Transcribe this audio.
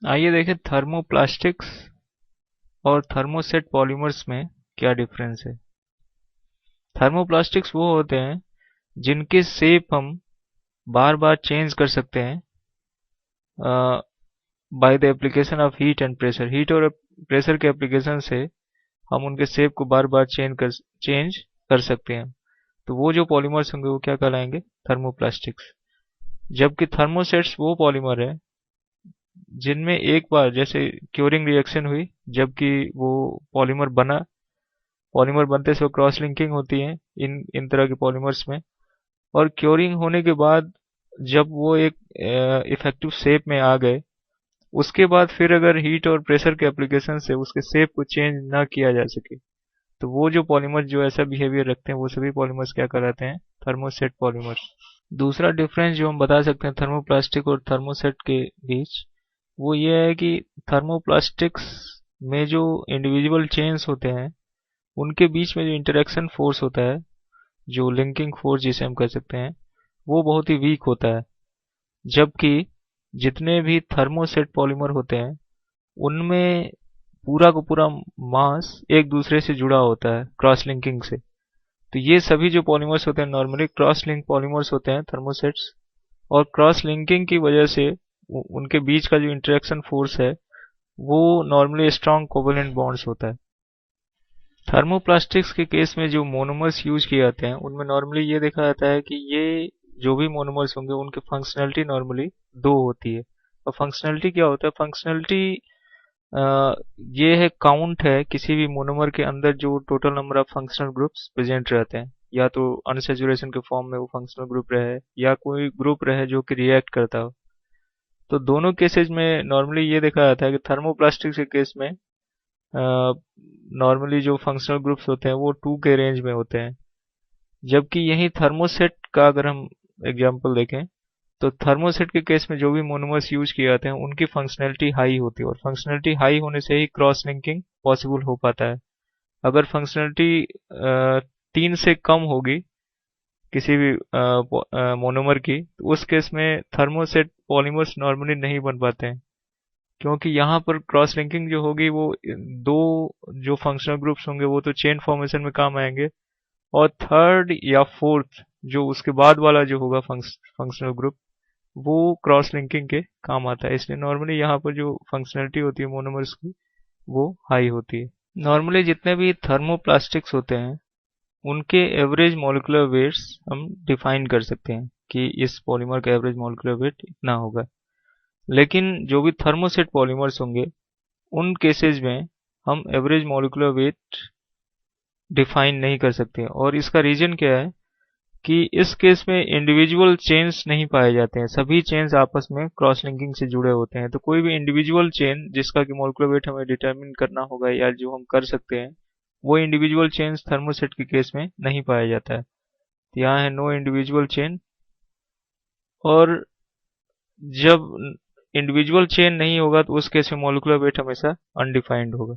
आइए देखें थर्मोप्लास्टिक्स और थर्मोसेट पॉलीमर्स में क्या डिफरेंस है। थर्मोप्लास्टिक्स वो होते हैं जिनके शेप हम बार बार चेंज कर सकते हैं by the application of heat and pressure. Heat और प्रेशर के एप्लीकेशन से हम उनके शेप को बार बार चेंज कर सकते हैं। तो वो जो पॉलीमर्स होंगे वो क्या कहलाएंगे? थर्मोप्लास्टिक्स। जबकि थर्मोसेट्स वो पॉलीमर है जिनमें एक बार जैसे क्योरिंग रिएक्शन हुई, जबकि वो पॉलीमर बना, पॉलीमर बनते से वो क्रॉस लिंकिंग होती है इन इन तरह के पॉलीमर्स में, और क्योरिंग होने के बाद जब वो एक इफेक्टिव शेप में आ गए, उसके बाद फिर अगर हीट और प्रेशर के एप्लीकेशन से उसके शेप को चेंज ना किया जा सके, तो वो जो पॉलीमर जो ऐसा बिहेवियर रखते हैं वो सभी पॉलीमर्स क्या कहलाते हैं? Thermoset polymers. दूसरा डिफरेंस जो हम बता सकते हैं थर्मोप्लास्टिक और थर्मोसेट के बीच, वो ये है कि थर्मोप्लास्टिक्स में जो इंडिविजुअल चेन्स होते हैं उनके बीच में जो इंटरेक्शन फोर्स होता है, जो लिंकिंग फोर्स जिसे हम कह सकते हैं, वो बहुत ही वीक होता है। जबकि जितने भी थर्मोसेट पॉलीमर होते हैं उनमें पूरा का पूरा मास एक दूसरे से जुड़ा होता है क्रॉस लिंकिंग से। तो ये सभी जो पॉलीमर्स होते हैं नॉर्मली क्रॉस लिंक पॉलीमर्स होते हैं थर्मोसेट्स, और क्रॉस लिंकिंग की वजह से उनके बीच का जो इंटरेक्शन फोर्स है वो नॉर्मली स्ट्रॉन्ग कोवेलेंट बॉन्ड्स होता है। थर्मोप्लास्टिक्स के केस में जो मोनोमर्स यूज किए जाते हैं उनमें नॉर्मली ये देखा जाता है कि ये जो भी मोनोमर्स होंगे उनकी फंक्शनैलिटी नॉर्मली दो होती है। और फंक्शनैलिटी क्या होता है? फंक्शनैलिटी ये है, काउंट है किसी भी मोनोमर के अंदर जो total number of functional groups present रहते हैं, या तो अनसैचुरेशन के फॉर्म में वो फंक्शनल ग्रुप रहे या कोई ग्रुप रहे जो कि रिएक्ट करता हो। तो दोनों केसेस में नॉर्मली ये देखा जाता है कि थर्मोप्लास्टिक के केस में नॉर्मली जो फंक्शनल ग्रुप्स होते हैं वो टू के रेंज में होते हैं। जबकि यही थर्मोसेट का अगर हम एग्जांपल देखें, तो थर्मोसेट के केस में जो भी मोनोमर्स यूज किए जाते हैं उनकी फंक्शनैलिटी हाई होती है, और फंक्शनैलिटी हाई होने से ही क्रॉस लिंकिंग पॉसिबल हो पाता है। अगर फंक्शनैलिटी 3 से कम होगी किसी भी मोनोमर की, तो उस केस में थर्मोसेट पॉलीमर्स नॉर्मली नहीं बन पाते हैं, क्योंकि यहाँ पर क्रॉस लिंकिंग जो होगी वो दो जो फंक्शनल ग्रुप्स होंगे वो तो चेन फॉर्मेशन में काम आएंगे, और थर्ड या फोर्थ जो उसके बाद वाला जो होगा फंक्शनल ग्रुप, वो क्रॉस लिंकिंग के काम आता है। इसलिए नॉर्मली यहाँ पर जो फंक्शनैलिटी होती है मोनोमर्स की वो हाई होती है। नॉर्मली जितने भी थर्मोप्लास्टिक्स होते हैं उनके एवरेज मॉलिक्यूलर वेट्स हम डिफाइन कर सकते हैं कि इस पॉलीमर का एवरेज मॉलिक्यूलर वेट इतना होगा। लेकिन जो भी थर्मोसेट पॉलीमर्स होंगे उन केसेस में हम एवरेज मॉलिक्यूलर वेट डिफाइन नहीं कर सकते, और इसका रीजन क्या है कि इस केस में इंडिविजुअल चेन्स नहीं पाए जाते हैं, सभी चेन्स आपस में क्रॉस लिंकिंग से जुड़े होते हैं। तो कोई भी इंडिविजुअल चेन जिसका कि मॉलिक्यूलर वेट हमें डिटरमिन करना होगा या जो हम कर सकते हैं, वो इंडिविजुअल चेन्स थर्मोसेट के केस में नहीं पाया जाता है। तो यहाँ है नो इंडिविजुअल चेन, और जब इंडिविजुअल चेन नहीं होगा तो उस केस में मॉलिक्यूलर वेट हमेशा अनडिफाइंड होगा।